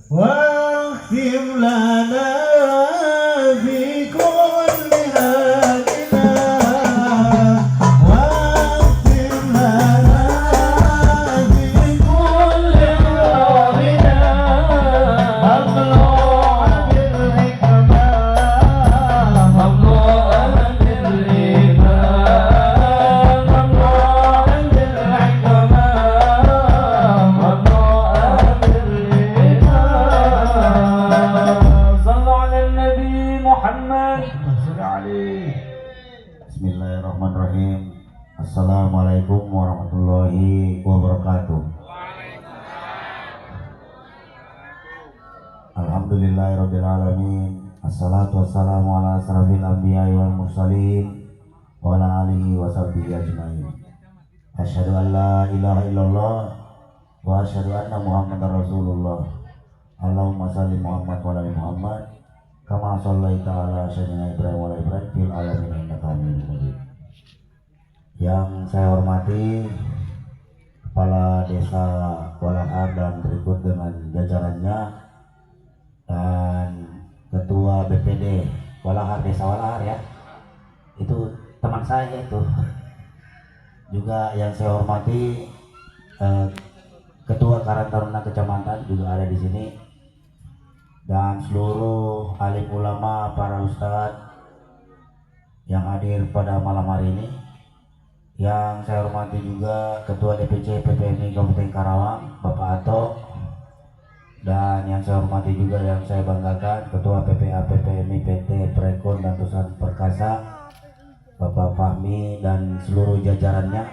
واختم لنا في كل حالنا واختم لنا في كل حالنا ممنوعا بالحكمة ممنوعا بالربا ممنوعا بالحكمة ممنوعا بالربا صلوا على النبي محمد صل عليه. Bismillahirrahmanirrahim. Assalamualaikum warahmatullahi wabarakatuh. Alhamdulillahirabbil alamin. Assalatu wassalamu ala asrafil anbiya'i wal mursalin wa ala alihi wa sahbihi ajmain. Asyhadu an la ilaha illallah wa asyhadu anna Muhammadar Rasulullah. Allahumma shalli Muhammad wa ala Muhammad kama shallaita ala sayyidina Ibrahim wa ala Ibrahim fil alamin innaka Hamidum Majid. Yang saya hormati Kepala Desa Walahar dan berikut dengan jajarannya, dan Ketua BPD Walahar, Desa Walahar ya, itu teman saya itu. Juga yang saya hormati Ketua Karang Taruna Kecamatan juga ada di sini, dan seluruh alim ulama, para ustadz yang hadir pada malam hari ini. Yang saya hormati juga Ketua DPC PPMI Kabupaten Karawang Bapak Ato, dan yang saya hormati juga, yang saya banggakan, Ketua PPA PPMI PT Prekon dan Tusan Perkasa Bapak Fahmi dan seluruh jajarannya,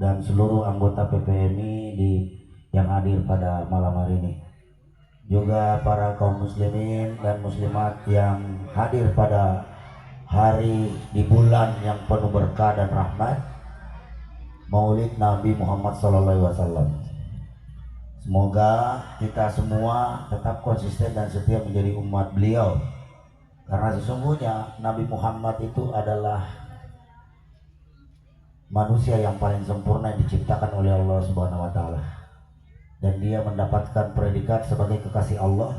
dan seluruh anggota PPMI yang hadir pada malam hari ini. Juga para kaum muslimin dan muslimat yang hadir pada hari di bulan yang penuh berkah dan rahmat, Maulid Nabi Muhammad SAW. Semoga kita semua tetap konsisten dan setia menjadi umat beliau, karena sesungguhnya Nabi Muhammad itu adalah manusia yang paling sempurna yang diciptakan oleh Allah Subhanahu wa Ta'ala, dan dia mendapatkan predikat sebagai kekasih Allah,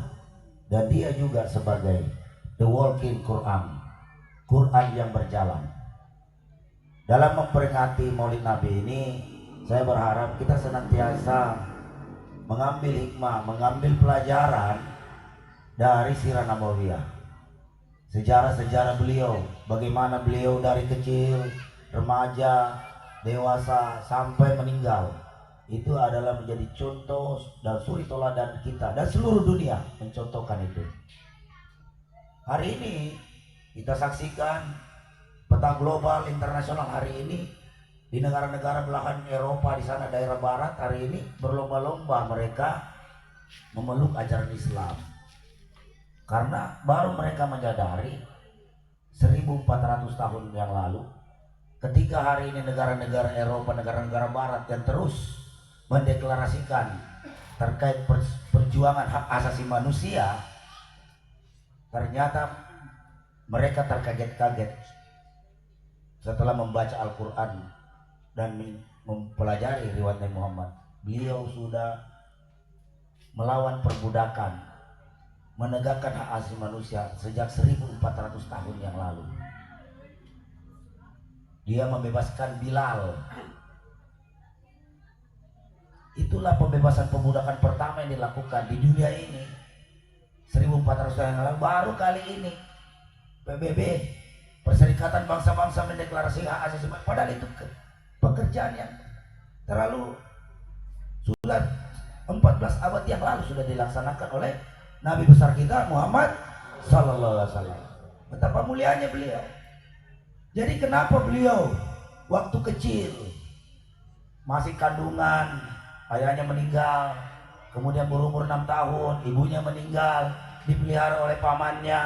dan dia juga sebagai the walking Quran, Quran yang berjalan. Dalam memperingati Maulid Nabi ini, saya berharap kita senantiasa mengambil hikmah, mengambil pelajaran dari sirah nabawiyah, sejarah-sejarah beliau, bagaimana beliau dari kecil, remaja, dewasa sampai meninggal. Itu adalah menjadi contoh dan suri teladan kita, dan seluruh dunia mencontohkan itu. Hari ini kita saksikan peta global internasional hari ini di negara-negara belahan Eropa, di sana daerah barat, hari ini berlomba-lomba mereka memeluk ajaran Islam, karena baru mereka menyadari 1400 tahun yang lalu, ketika hari ini negara-negara Eropa, negara-negara barat yang terus mendeklarasikan terkait perjuangan hak asasi manusia, ternyata mereka terkaget-kaget setelah membaca Al-Quran dan mempelajari riwayat Nabi Muhammad. Beliau sudah melawan perbudakan, menegakkan hak asasi manusia sejak 1400 tahun yang lalu. Dia membebaskan Bilal. Itulah pembebasan perbudakan pertama yang dilakukan di dunia ini 1400 tahun yang lalu. Baru kali ini PBB, Perserikatan Bangsa-Bangsa, mendeklarasikan hak asasi manusia, padahal itu pekerjaan yang terlalu sudah 14 abad yang lalu sudah dilaksanakan oleh Nabi besar kita Muhammad Sallallahu Alaihi Wasallam. Betapa mulianya beliau. Jadi kenapa beliau waktu kecil masih kandungan, ayahnya meninggal, kemudian berumur 6 tahun ibunya meninggal, dipelihara oleh pamannya,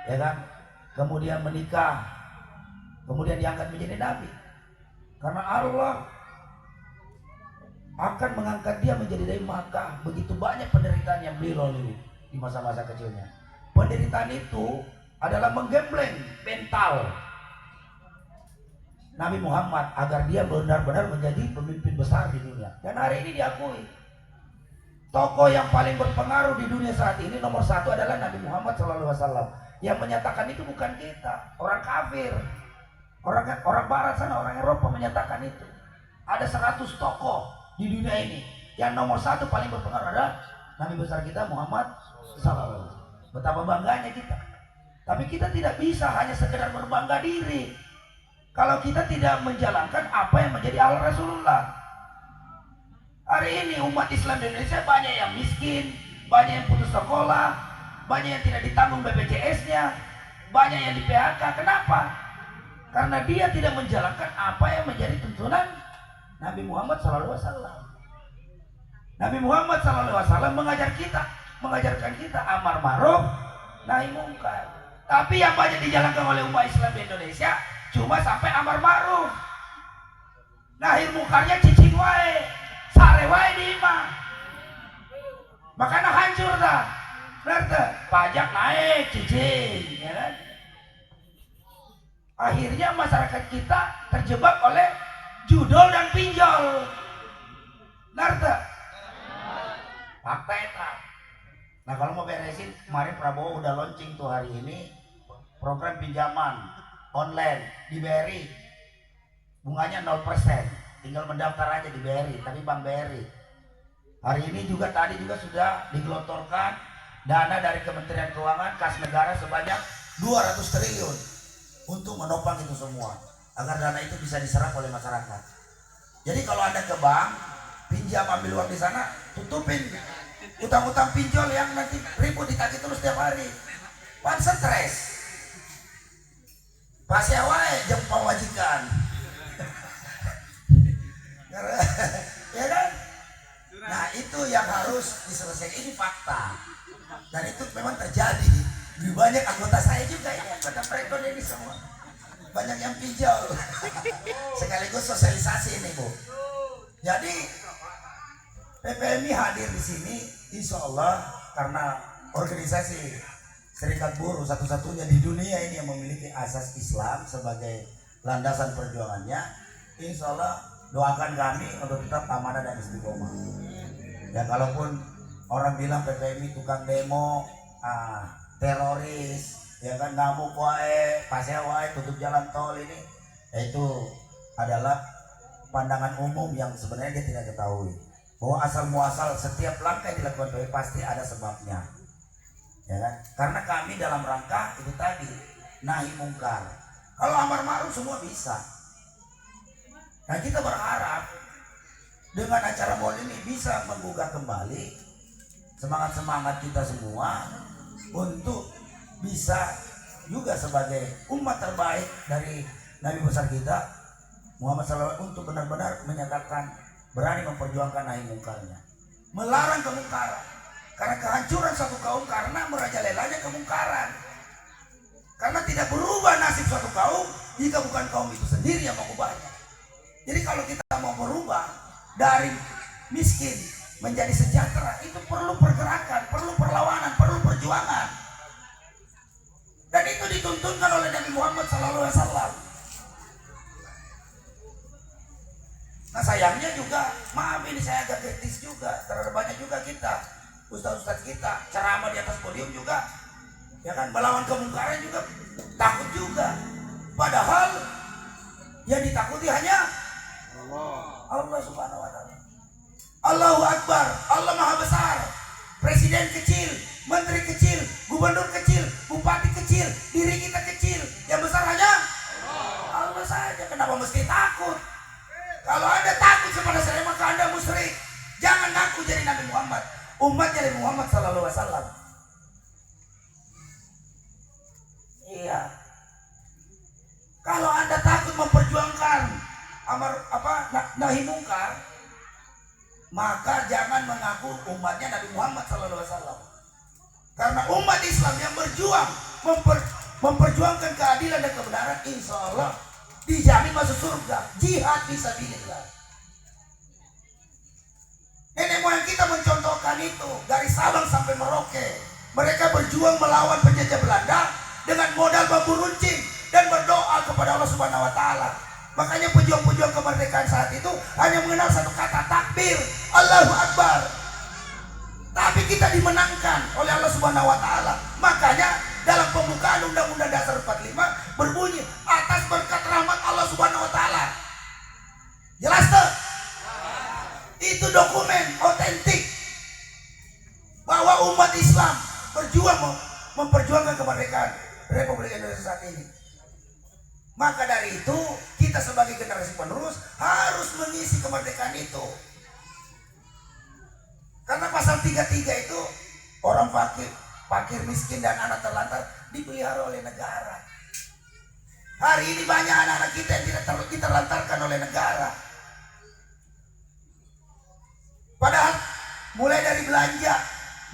ya kan? Kemudian menikah, kemudian diangkat menjadi nabi, karena Allah akan mengangkat dia menjadi dari Makkah. Begitu banyak penderitaan yang beliau lalui di masa-masa kecilnya. Penderitaan itu adalah menggembleng mental Nabi Muhammad agar dia benar-benar menjadi pemimpin besar di dunia. Dan hari ini diakui Tokoh yang paling berpengaruh di dunia saat ini nomor satu adalah Nabi Muhammad SAW. Yang menyatakan itu bukan kita, orang kafir, orang Barat sana, orang Eropa menyatakan itu. Ada 100 tokoh di dunia ini, yang nomor satu paling berpengaruh adalah Nabi besar kita Muhammad SAW. Betapa bangganya kita. Tapi kita tidak bisa hanya sekedar berbangga diri kalau kita tidak menjalankan apa yang menjadi al Rasulullah. Hari ini umat Islam di Indonesia banyak yang miskin, banyak yang putus sekolah, banyak yang tidak ditanggung BPJS-nya, banyak yang di PHK. Kenapa? Karena dia tidak menjalankan apa yang menjadi tuntunan Nabi Muhammad SAW. Nabi Muhammad SAW mengajarkan kita amar ma'ruf nahi mungkar. Tapi yang banyak dijalankan oleh umat Islam di Indonesia cuma sampai amar ma'ruf. Nahi mungkarnya cicing wae. Sare wae di imah. Makanya hancur dah. Benar tuh? Pajak naik, cicing, ya kan? Akhirnya masyarakat kita terjebak oleh judol dan pinjol. Benar tuh? Fakta eta. Nah, kalau mau beresin, kemarin Prabowo udah launching tuh hari ini program pinjaman online di BRI. Bunganya 0%. Tinggal mendaftar aja di BRI, tapi Bank BRI. Hari ini juga tadi sudah digelontorkan dana dari Kementerian Keuangan kas negara sebanyak 200 triliun untuk menopang itu semua agar dana itu bisa diserap oleh masyarakat. Jadi kalau Anda ke bank, pinjam ambil uang di sana, tutupin utang-utang pinjol yang nanti ribut ditagih terus setiap hari. Pan stres. Pasya wae jeung pawajikan. Ya kan? Nah, itu yang harus diselesaikan. Ini fakta. Dan itu memang terjadi. Lebih banyak anggota saya juga ini anggota Prekon ini semua. Banyak yang pinjol. Sekaligus sosialisasi ini, Bu. Jadi PPMI hadir di sini insya Allah karena organisasi Serikat Buruh satu-satunya di dunia ini yang memiliki asas Islam sebagai landasan perjuangannya. Insya Allah doakan kami untuk tetap amanah dan istiqomah. Ya, kalaupun orang bilang PPMI tukang demo, teroris, ya kan, ngamuk wae, pasnya wae, tutup jalan tol ini, itu adalah pandangan umum yang sebenarnya dia tidak ketahui bahwa asal muasal setiap langkah yang dilakukan PPMI pasti ada sebabnya, ya kan? Karena kami dalam rangka itu tadi nahi mungkar. Kalau amar ma'ruf semua bisa. Nah, kita berharap dengan acara maul ini bisa menggugah kembali semangat-semangat kita semua untuk bisa juga sebagai umat terbaik dari Nabi besar kita Muhammad SAW untuk benar-benar menyatakan berani memperjuangkan nahi mungkarnya, melarang kemungkaran. Karena kehancuran satu kaum karena merajalelanya kemungkaran. Karena tidak berubah nasib suatu kaum jika bukan kaum itu sendiri yang mengubahnya. Jadi kalau kita mau berubah dari miskin menjadi sejahtera, itu perlu pergerakan, perlu perlawanan, perlu perjuangan. Dan itu dituntunkan oleh Nabi Muhammad SAW. Nah, sayangnya juga, maaf ini saya agak kritis juga terhadap banyak juga kita, ustaz-ustaz kita, ceramah di atas podium juga, ya kan, melawan kemungkaran juga takut juga. Padahal yang ditakuti hanya Allah Subhanahu wa ta'ala. Allahu Akbar, Allah Maha Besar. Presiden kecil, menteri kecil, gubernur kecil, bupati kecil, diri kita kecil. Yang besar hanya Allah saja. Kenapa mesti takut? Kalau Anda takut kepada saya, maka Anda musyrik. Jangan ngaku jadi Nabi Muhammad, umatnya Nabi Muhammad sallallahu alaihi wasallam. Iya. Kalau Anda takut memperjuangkan nahi mungkar, maka jangan mengaku umatnya Nabi Muhammad SAW. Karena umat Islam yang berjuang memperjuangkan keadilan dan kebenaran, insya Allah dijamin masuk surga. Jihad fisabilillah. Nenek moyang kita mencontohkan itu dari Sabang sampai Merauke. Mereka berjuang melawan penjajah Belanda dengan modal bambu runcing dan berdoa kepada Allah Subhanahu wa ta'ala. Makanya pejuang-pejuang kemerdekaan saat itu hanya mengenal satu kata, takbir, Allahu Akbar. Tapi kita dimenangkan oleh Allah Subhanahu wa taala. Makanya dalam pembukaan Undang-Undang Dasar 45 berbunyi atas berkat rahmat Allah Subhanahu wa taala. Jelas tuh? Itu dokumen otentik bahwa umat Islam memperjuangkan kemerdekaan Republik Indonesia saat ini. Maka dari itu kita sebagai generasi penerus harus mengisi kemerdekaan itu. Karena pasal 33 itu orang fakir miskin dan anak terlantar dipelihara oleh negara. Hari ini banyak anak-anak kita yang tidak diterlantarkan oleh negara. Padahal mulai dari belanja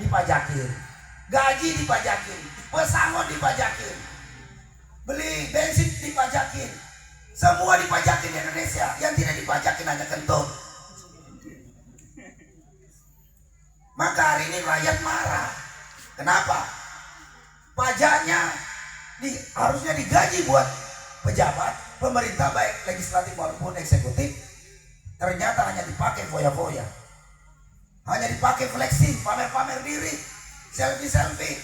dipajakin, gaji dipajakin, pesangon dipajakin, beli bensin dipajakin, semua dipajakin di Indonesia. Yang tidak dipajakin hanya kentut. Maka hari ini rakyat marah. Kenapa? Pajaknya harusnya digaji buat pejabat pemerintah baik legislatif maupun eksekutif, ternyata hanya dipakai foya-foya, hanya dipakai flexing, pamer-pamer diri, selfie-selfie,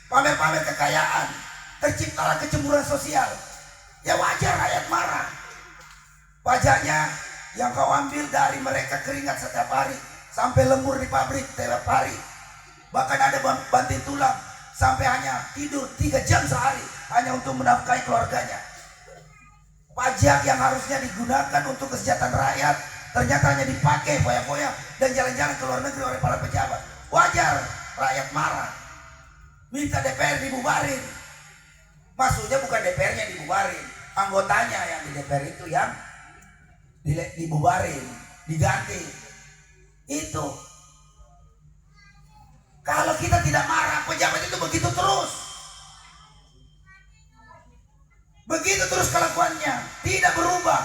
pamer-pamer kekayaan. Terciptalah kecemburuan sosial. Ya wajar rakyat marah. Pajaknya yang kau ambil dari mereka keringat setiap hari, sampai lembur di pabrik setiap hari. Bahkan ada banting tulang sampai hanya tidur 3 jam sehari hanya untuk menafkahi keluarganya. Pajak yang harusnya digunakan untuk kesejahteraan rakyat ternyata hanya dipakai foya-foya dan jalan-jalan ke luar negeri oleh para pejabat. Wajar rakyat marah. Minta DPR dibubarin. Maksudnya bukan DPR-nya dibubarin, anggotanya yang di DPR itu yang dibubarin, diganti. Itu kalau kita tidak marah, pejabat itu begitu terus kelakuannya, tidak berubah.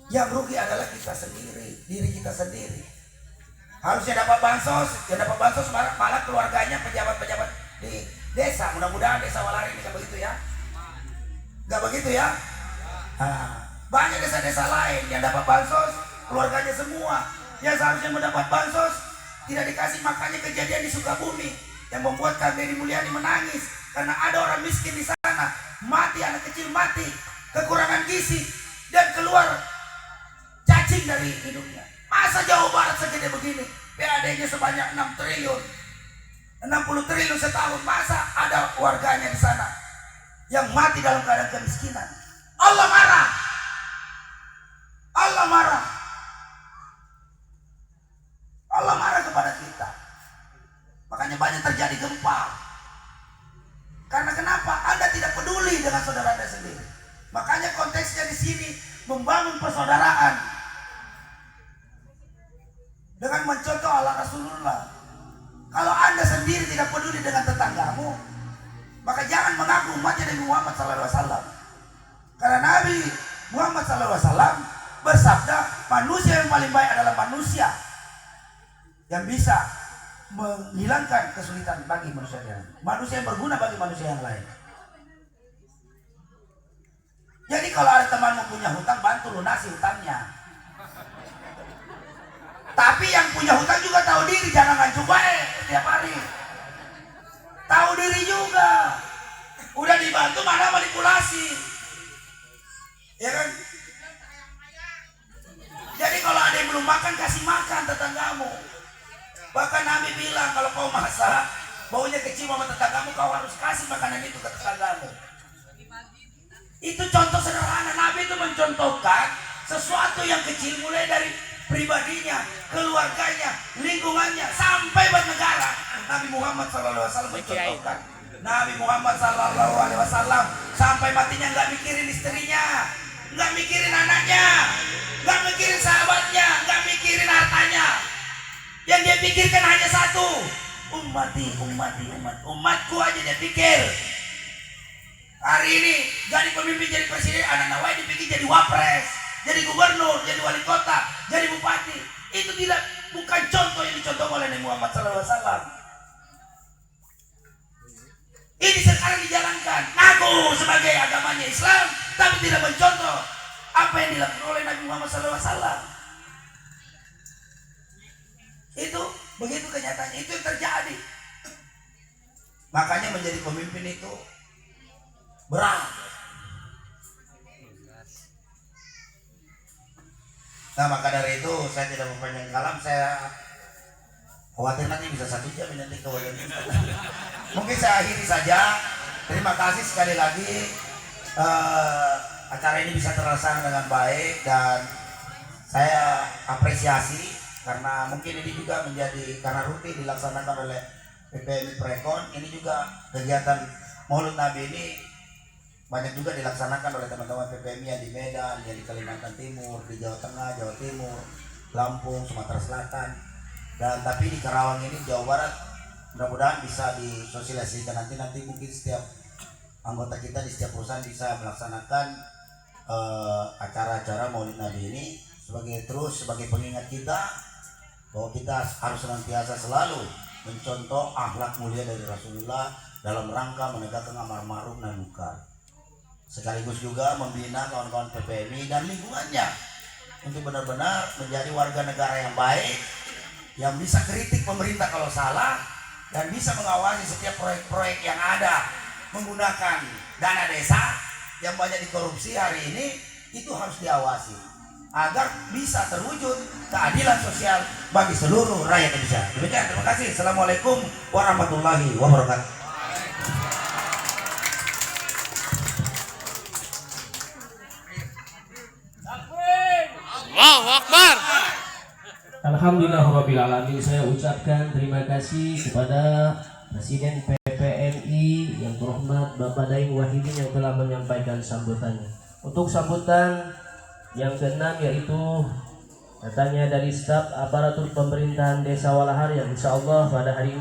Yang rugi adalah kita sendiri, diri kita sendiri. Harusnya dapat bansos, malah keluarganya pejabat-pejabat di desa. Mudah-mudahan desa Walari ini nggak begitu ya, nggak begitu ya. Banyak desa-desa lain yang dapat bansos, keluarganya semua yang seharusnya mendapat bansos tidak dikasih. Makanya kejadian di Sukabumi yang membuat Kak Mulyani menangis karena ada orang miskin di sana, mati, anak kecil mati, kekurangan gizi dan keluar cacing dari hidungnya. Masa Jawa Barat segede begini, PAD-nya sebanyak 6 triliun, 60 triliun setahun, masa ada warganya di sana yang mati dalam keadaan kemiskinan? Allah marah. Allah marah. Allah marah kepada kita. Makanya banyak terjadi gempa. Karena kenapa? Anda tidak peduli dengan saudara Anda sendiri. Makanya konteksnya di sini membangun persaudaraan dengan mencontoh Allah Rasulullah. Kalau Anda sendiri tidak peduli dengan tetanggamu, maka jangan mengaku umatnya Nabi Muhammad SAW. Karena Nabi Muhammad SAW bersabda, manusia yang paling baik adalah manusia yang bisa menghilangkan kesulitan bagi manusia yang lain, manusia yang berguna bagi manusia yang lain. Jadi kalau ada temanmu punya hutang, bantu lunasi hutangnya. Tapi yang punya hutang juga tahu diri, jangan ngancung baik setiap hari. Tahu diri juga. Udah dibantu mana manipulasi, ya kan? Jadi kalau ada yang belum makan, kasih makan tetanggamu. Bahkan Nabi bilang kalau kau masak baunya kecium sama tetanggamu, kau harus kasih makanan itu ke tetanggamu. Itu contoh sederhana. Nabi itu mencontohkan sesuatu yang kecil, mulai dari pribadinya, keluarganya, lingkungannya, sampai bernegara. Nabi Muhammad SAW mencontohkan. Nabi Muhammad SAW sampai matinya nggak mikirin istrinya, nggak mikirin anaknya, nggak mikirin sahabatnya, nggak mikirin hartanya. Yang dia pikirkan hanya satu, umatku aja dia pikir. Hari ini jadi pemimpin, jadi presiden, anak Nawai dipikir jadi wapres, jadi gubernur, jadi wali kota, jadi bupati. Itu bukan contoh yang dicontoh oleh Nabi Muhammad SAW. Ini sekarang dijalankan, ngaku sebagai agamanya Islam, tapi tidak mencontoh apa yang dilakukan oleh Nabi Muhammad SAW. Begitu kenyataannya, itu yang terjadi. Makanya menjadi pemimpin itu berat. Nah, maka dari itu saya tidak mempanjang kalam, saya khawatir nanti bisa 1 jam nanti kewajiban. Mungkin saya akhiri saja. Terima kasih sekali lagi. Acara ini bisa terlaksana dengan baik dan saya apresiasi karena mungkin ini juga menjadi karena rutin dilaksanakan oleh PPMI Prekon. Ini juga kegiatan Maulid Nabi ini banyak juga dilaksanakan oleh teman-teman PPMI yang di Medan, yang di Kalimantan Timur, di Jawa Tengah, Jawa Timur, Lampung, Sumatera Selatan, dan tapi di Karawang ini Jawa Barat. Mudah-mudahan bisa disosialisasikan nanti mungkin setiap anggota kita di setiap perusahaan bisa melaksanakan acara-acara Maulid Nabi ini sebagai pengingat kita bahwa kita harus senantiasa selalu mencontoh akhlak mulia dari Rasulullah dalam rangka menegakkan amar ma'ruf nahi munkar, sekaligus juga membina kawan-kawan PPMI dan lingkungannya untuk benar-benar menjadi warga negara yang baik, yang bisa kritik pemerintah kalau salah dan bisa mengawasi setiap proyek-proyek yang ada menggunakan dana desa yang banyak dikorupsi hari ini. Itu harus diawasi agar bisa terwujud keadilan sosial bagi seluruh rakyat Indonesia. Demikian, terima kasih. Assalamualaikum warahmatullahi wabarakatuh. Allahu Akbar. Alhamdulillahirrabbilalamin. Saya ucapkan terima kasih kepada Presiden PPMI yang terhormat Bapak Daeng Wahidin yang telah menyampaikan sambutannya. Untuk sambutan yang keenam yaitu datangnya dari staf aparatur pemerintahan Desa Walahar yang insya Allah pada hari ini